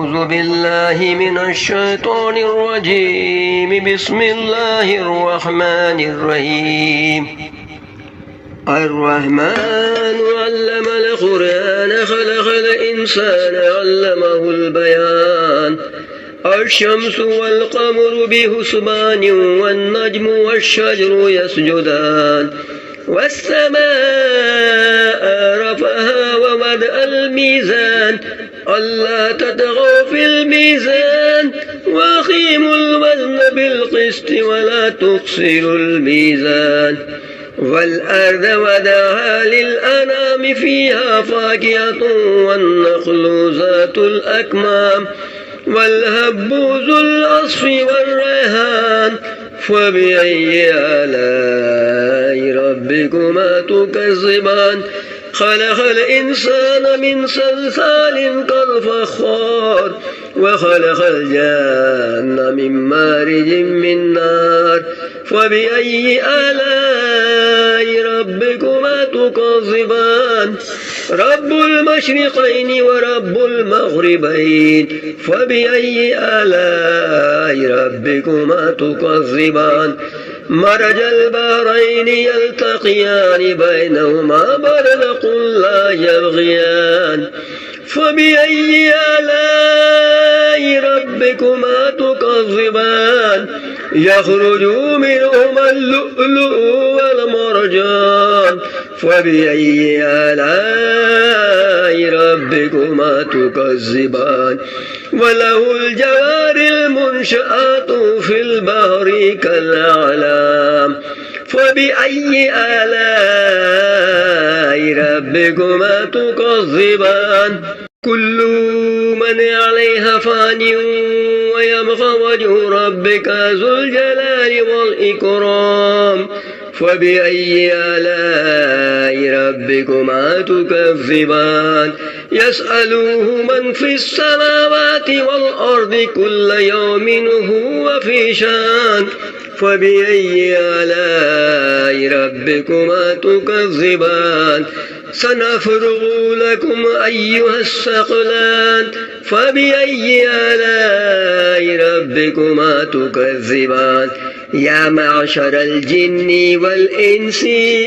أعوذ بالله من الشيطان الرجيم. بسم الله الرحمن الرحيم. الرحمن علم القرآن خلق الإنسان علمه البيان. الشمس والقمر بحسبان والنجم والشجر يسجدان. والسماء رفعها ووضع الميزان ألا تطغوا في الميزان وأقيموا الوزن بالقسط ولا تخسروا الميزان. والأرض وضعها للأنام فيها فاكهة والنخل ذات الأكمام والهب ذو العصف والريحان. فبأي آلاء ربكما تكذبان؟ خلق الإنسان من صلصال كالفخار وخلق الجان من مارج من نار. فبأي آلاء ربكما تكذبان؟ رب المشرقين ورب المغربين. فبأي آلاء ربكما تكذبان؟ مرج البحرين يلتقيان بينهما برزخ لا يبغيان. فبأي آلاء ربكما تكذبان؟ يخرج منهما اللؤلؤ والمرجان. فبأي آلاء ربكما تكذبان؟ وله الجوار المنشآت في البحر كالأعلام. فبأي آلاء ربكما تكذبان؟ كل من عليها فان ويبقى وجه ربك ذو الجلال والإكرام. فبأي آلاء ربكما تكذبان؟ يسأله من في السماوات والأرض كل يوم هو في شان. فبأي آلاء ربكما تكذبان؟ سنفرغ لكم أيها الثقلان. فبأي آلاء ربكما تكذبان؟ يا معشر الجن والإنس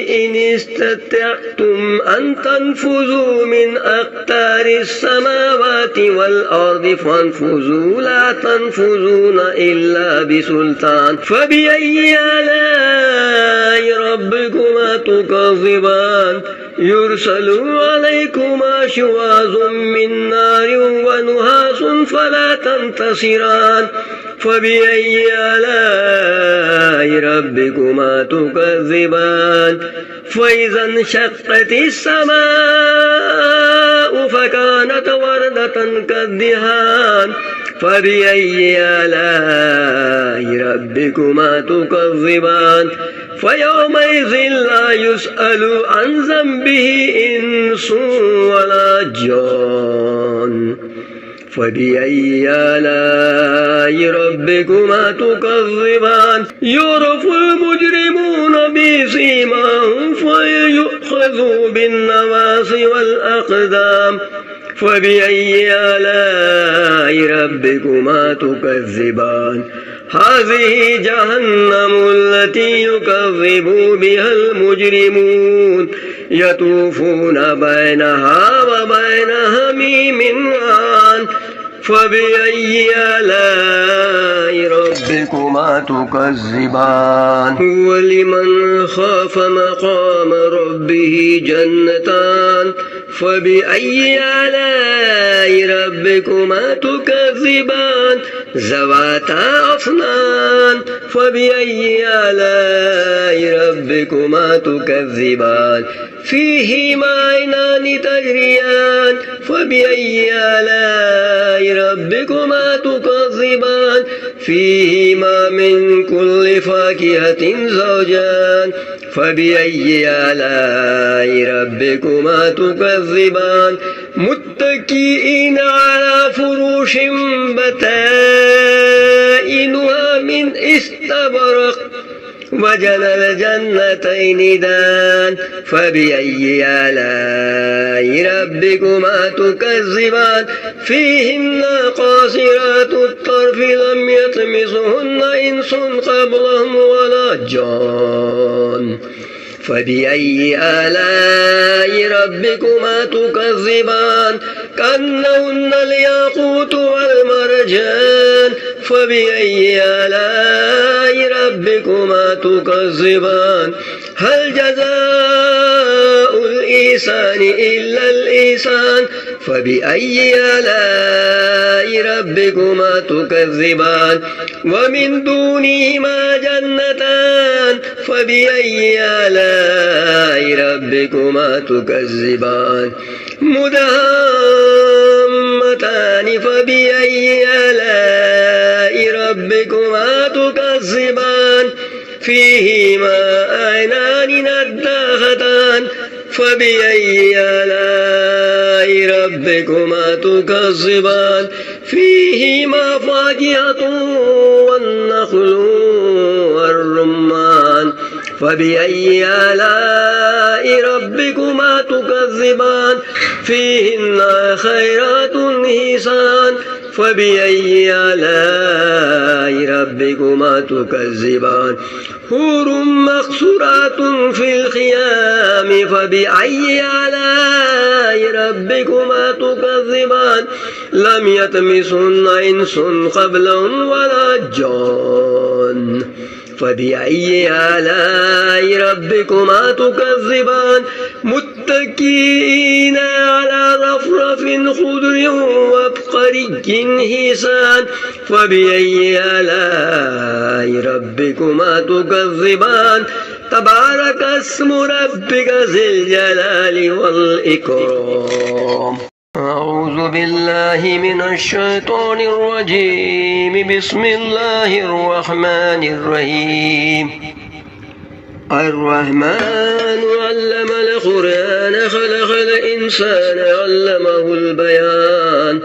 إن استطعتم أن تنفذوا من أقطار السماوات والأرض فانفذوا لا تنفذون إلا بسلطان. فبأي آلاء ربكما تكذبان؟ يرسل عليكما شواظ من نار ونحاس فلا تنتصران. فبأي آلاء ربكما تكذبان؟ فإذا انشقت السماء فكانت وردة كالدهان. فبأي آلاء ربكما تكذبان؟ فيومئذ لا يسأل عن ذنبه إنس ولا جان. فبأي آلاء ربكما تكذبان؟ يعرف المجرمون بسيماهم فيؤخذوا بالنواصي والأقدام. فبأي آلاء ربكما تكذبان؟ هذه جهنم التي يكذب بها المجرمون يطوفون بينها وبين حميم آن. فبأي آلاء ربكما تكذبان؟ هو لمن خاف مقام ربه جنتان. فبأي آلاء ربكما تكذبان؟ ذواتا أفنان. فبأي آلاء ربكما تكذبان؟ فيهما عينان تجريان. فبأي آلاء ربكما تكذبان؟ فيهما من كل فاكهة زوجان. فبأي آلاء ربكما تكذبان؟ متكئين على فروش بطائنها من استبرق وجنى الجنتين دان فبأي آلاء ربكما تكذبان فيهن قاصرات الطرف لم يطمثهن إنس قبلهم ولا جان فبأي آلاء ربكما تكذبان كأنهن الياقوت والمرجان فبأي آلاء ربكما تكذبان هل جزاء الإحسان إلا الإحسان فبأي آلاء ربكما تكذبان ومن دونهما جنتان فبأي آلاء ربكما تكذبان مدهامتان فبأي آلاء ربكما تكذبان فيهما عينان نضاختان فبأي آلاء ربكما تكذبان فيهما فاكهة والنخل والرمان فبأي آلاء ربكما تكذبان فيهن خيرات حسان فبأي آلاء ربكما تكذبان حور مقصورات في الخيام فبأي آلاء ربكما تكذبان لم يطمثهن إنس قبلهم ولا جان فبأي آلاء ربكما تكذبان متكئين على رفرف خضر وابقري حسان فبأي آلاء ربكما تكذبان تبارك اسم ربك ذي الجلال والإكرام أعوذ بالله من الشيطان الرجيم بسم الله الرحمن الرحيم الرحمن علم القرآن خلق الإنسان علمه البيان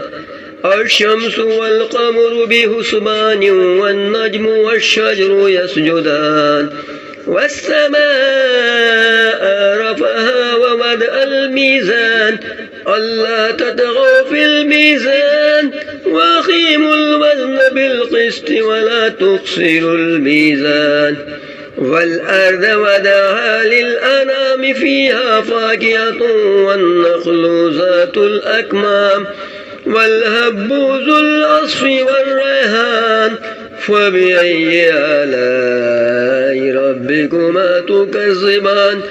الشمس والقمر بحسبان والنجم والشجر يسجدان والسماء رفعها ووضع الميزان ألا تطغوا في الميزان وأقيموا الوزن بالقسط ولا تخسروا الميزان والأرض وضعها للأنام فيها فاكهة والنخل ذات الأكمام والهب ذو العصف والريحان فبأي آلاء ربكما تكذبان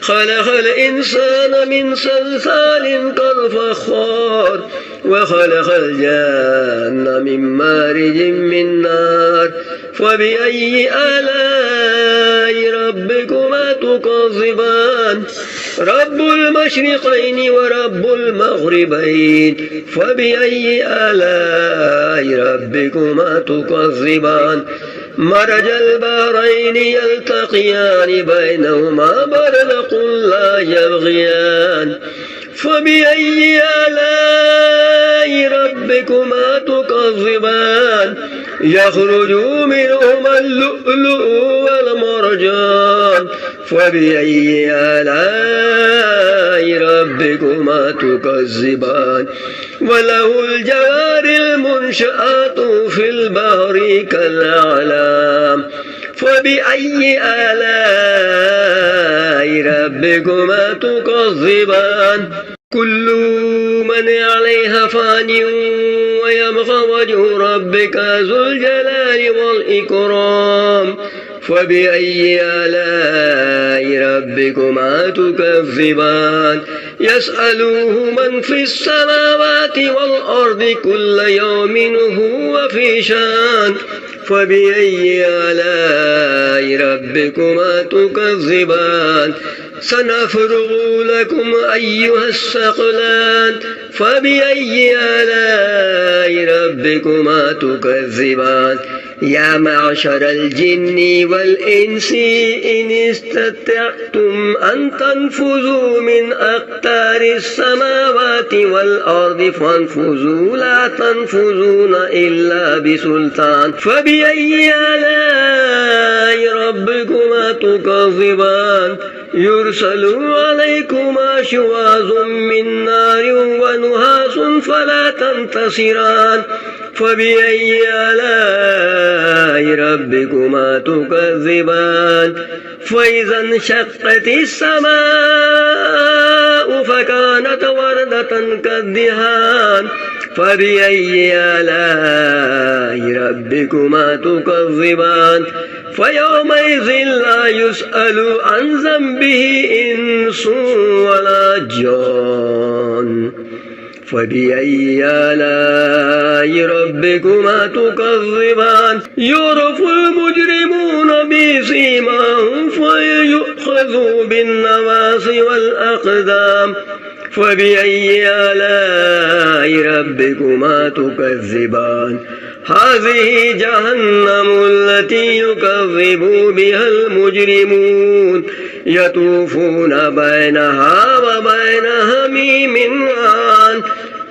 خلق الإنسان من صلصال كالفخار وخلق الجن من مارج من نار فبأي آلاء ربكما تكذبان رب المشرقين ورب المغربين فبأي آلاء ربكما تكذبان مرج البحرين يلتقيان بينهما برزخ لا يبغيان فبأي آلاء ربكما تكذبان يخرج منهما اللؤلؤ والمرجان فبأي آلاء ربكما تكذبان وله الجوار المنشآت في البحر كالأعلام فبأي آلاء ربكما تكذبان كل من عليها فان ويبقى وجه ربك ذو الجلال والإكرام فبأي آلاء ربكما تكذبان يسأله من في السماوات والأرض كل يوم هو في شان فبأي آلاء ربكما تكذبان سنفرغ لكم أيها الثقلان فبأي آلاء ربكما تكذبان يا معشر الجن والإنس إن استطعتم أن تنفذوا من أقطار السماوات والأرض فانفذوا لا تنفذون إلا بسلطان فبأي آلاء ربكما تكذبان يرسل عليكما شواظ من نار ونحاس فلا تنتصران فبأي آلاء ربكما تكذبان فإذا انشقت السماء فكانت وردة كالدهان فبأي آلاء ربكما تكذبان فيومئذ لا يسأل عن ذنبه إنس ولا جان فبأي آلاء ربكما تكذبان يعرف المجرمون بسيماهم فيؤخذوا بالنواصي والأقدام فبأي آلاء ربكما تكذبان هذه جهنم التي يكذب بها المجرمون يطوفون بينها وبين حميم آن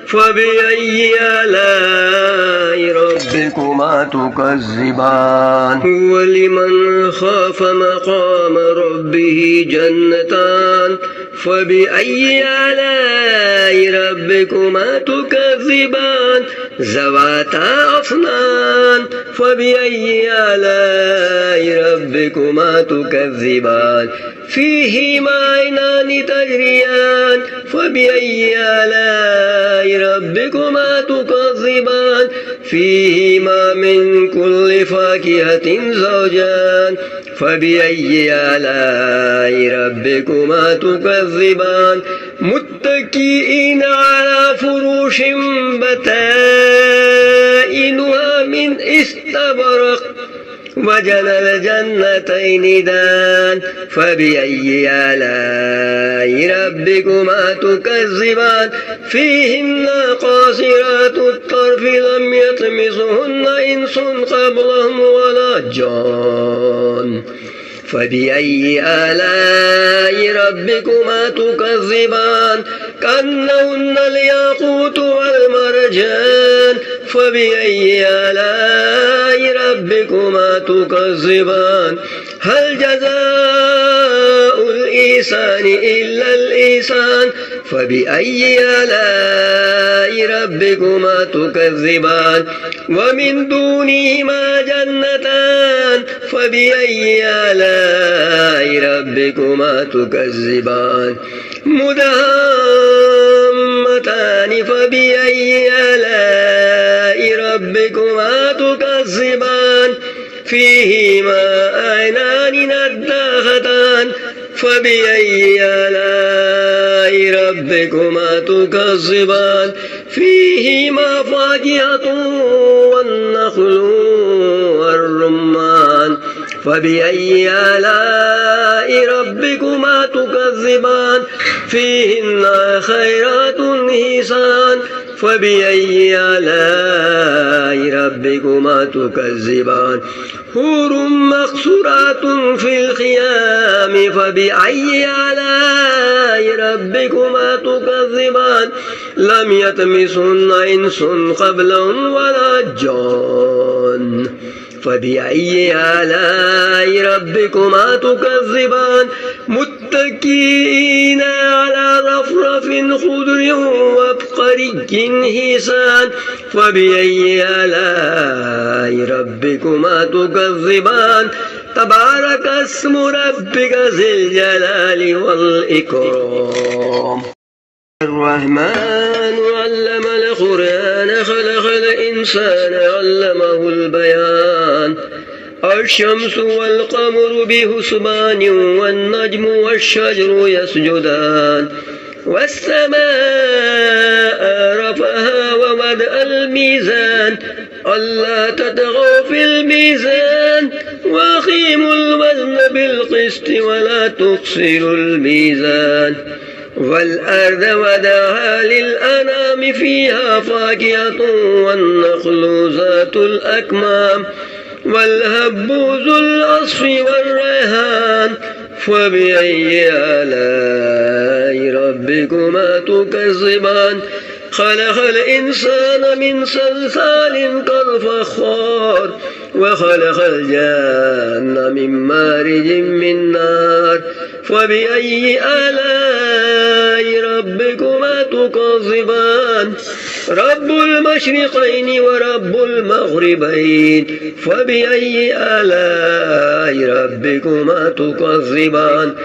فبأي آلاء ربكما تكذبان ولمن خاف مقام ربه جنتان فبأي آلاء ربكما تكذبان ذواتا أفنان فبأي آلاء ربكما تكذبان فيهما عينان تجريان فبأي آلاء ربكما تكذبان فيهما من كل فاكهة زوجان فبأي آلاء ربكما تكذبان متكئين على فروش بطائنها من استبرق وجنى الجنتين دان فبأي آلاء ربكما تكذبان فيهن قاصرات الطرف لم يطمثهن إنس قبلهم ولا جان فبأي آلاء ربكما تكذبان كأنهن الياقوت والمرجان فبأي آلاء ربكما تكذبان هل جزاء الإحسان إلا الإحسان فبأي آلاء ربكما تكذبان ومن دونهما جنتان فبأي آلاء ربكما تكذبان مدهامتان فبأي آلاء ربكما تكذبان فيهما عينان نضاختان فبأي آلاء ربكما تكذبان فيهما فاكهة والنخل والرمان فبأي آلاء ربكما تكذبان فيهن خيرات حسان فبأي آلاء ربكما تكذبان حور مقصورات في الخيام فبأي آلاء ربكما تكذبان لم يطمثهن إنس قبلهم ولا جان فبأي آلاء ربكما تكذبان متكئين على رفرف خضر وابقري حسان فبأي آلاء ربكما تكذبان تبارك اسم ربك ذي الجلال والإكرام الرحمن علم القرآن خلق الإنسان علمه البيان الشمس والقمر بحسبان والنجم والشجر يسجدان والسماء رفعها ووضع الميزان ألا تطغوا في الميزان وأقيموا الوزن بالقسط ولا تخسروا الميزان والأرض وضعها للأنام فيها فاكهة والنخل ذات الأكمام والهب ذو العصف والريحان فبأي آلاء ربكما تكذبان خلق الإنسان من صلصال كالفخار وخلق الجان من مارج من نار فبأي آلاء ربكما تكذبان رب المشرقين ورب المغربين فبأي آلاء ربكما تكذبان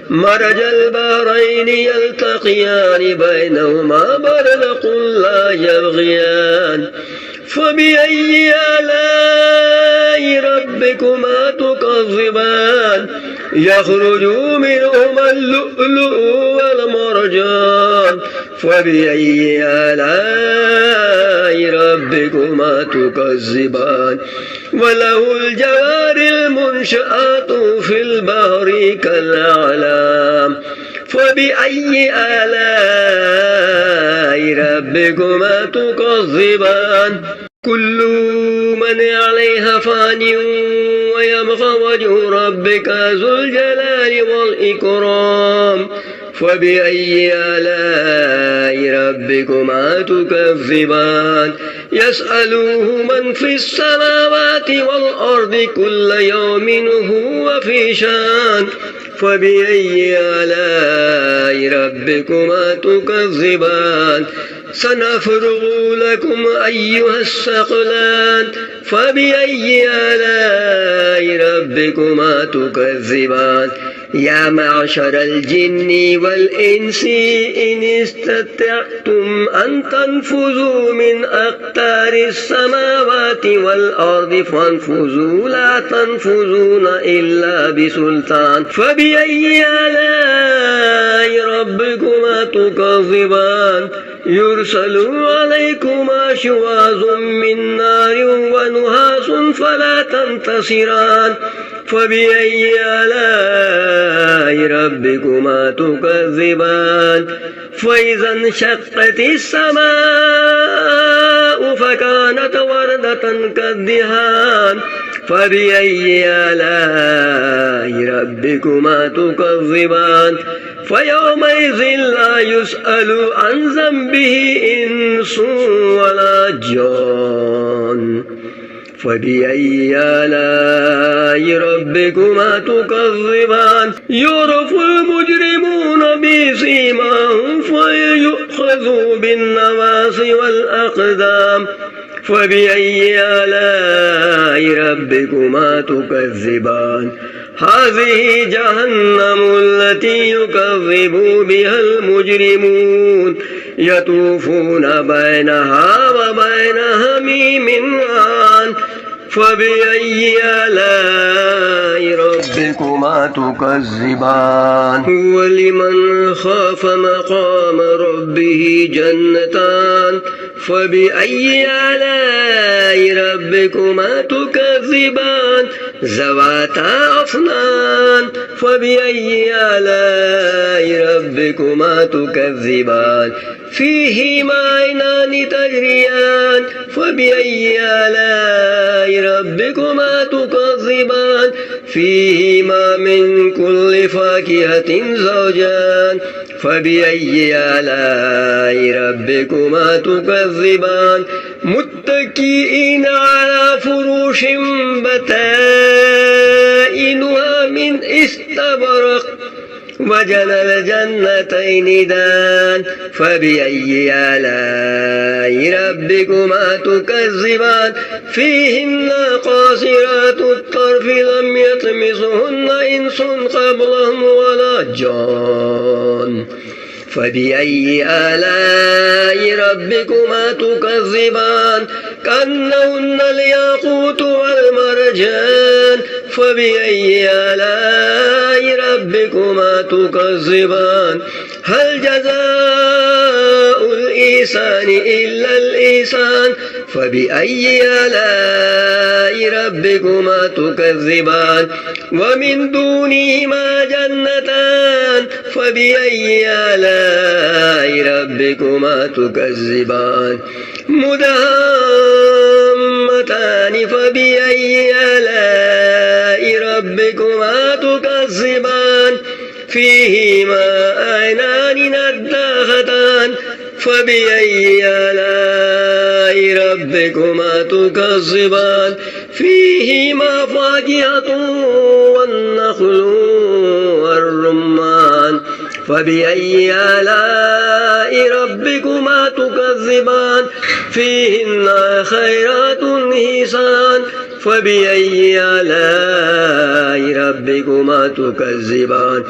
مرج البحرين يلتقيان بينهما برزخ لا يبغيان فبأي آلاء ربكما تكذبان يخرج منهما اللؤلؤ والمرجان فبأي آلاء ربكما تكذبان وله الجوار المنشآت في البحر كالأعلام فبأي آلاء ربكما تكذبان كل من عليها فان ويبقى وجه ربك ذو الجلال والإكرام فبأي آلاء ربكما تكذبان يسأله من في السماوات والأرض كل يوم هو في شان فبأي آلاء ربكما تكذبان سنفرغ لكم أيها الثقلان فبأي آلاء ربكما تكذبان يا معشر الجن والإنس إن استطعتم أن تنفذوا من أقطار السماوات والأرض فانفذوا لا تنفذون إلا بسلطان فبأي آلاء ربكما تكذبان يرسل عليكما شواظ من نار ونحاس فلا تنتصران فبأي آلاء ربكما تكذبان فإذا انشقت السماء فكانت وردة كالدهان فبأي آلاء ربكما تكذبان فيومئذ لا يسأل عن ذنبه إنس ولا جان فبأي آلاء ربكما تكذبان يعرف المجرمون بسيماهم فيؤخذوا بالنواصي والأقدام فبأي آلاء ربكما تكذبان هذه جهنم التي يكذب بها المجرمون يطوفون بينها وبين حميم آن فبأي آلاء ربكما تكذبان هو لمن خاف مقام ربه جنتان فبأي آلاء ربكما تكذبان ذواتا أفنان فبأي آلاء ربكما تكذبان فيهما عينان تجريان فبأي آلاء ربكما تكذبان فيهما من كل فاكهة زوجان فبأي آلاء ربكما تكذبان متكئين على فروش بطائنها من استبرق وجنى الجنتين دان فبأي آلاء ربكما تكذبان فيهن قاصرات الطرف لم يطمثهن إنس قبلهم ولا جان فبأي آلاء ربكما تكذبان كأنهن الياقوت والمرجان فبأي آلاء ربكما تكذبان هل جزاء الإحسان إلا الإحسان فبأي آلاء ربكما تكذبان ومن دونهما جنتان فبأي آلاء ربكما تكذبان مدهامتان فبأي فبأي آلاء ربكما تكذبان فيهما فاكهة والنخل والرمان فبأي آلاء ربكما تكذبان فيهن خيرات حسان فبأي آلاء ربكما تكذبان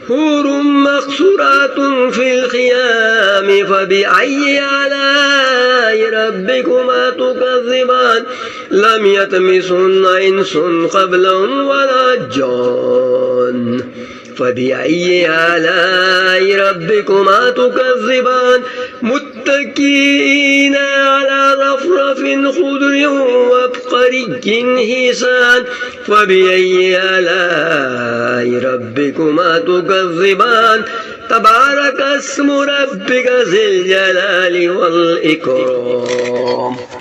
حور مقصورات في الخيام فبأي آلاء ربكما تكذبان لم يطمثهن إنس قبلهم ولا جان فبأي آلاء ربكما تكذبان متكئين على رفرف خضر وابقري حسان فبأي آلاء ربكما تكذبان تبارك اسم ربك ذي الجلال والإكرام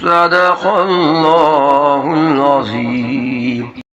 صدق الله العظيم.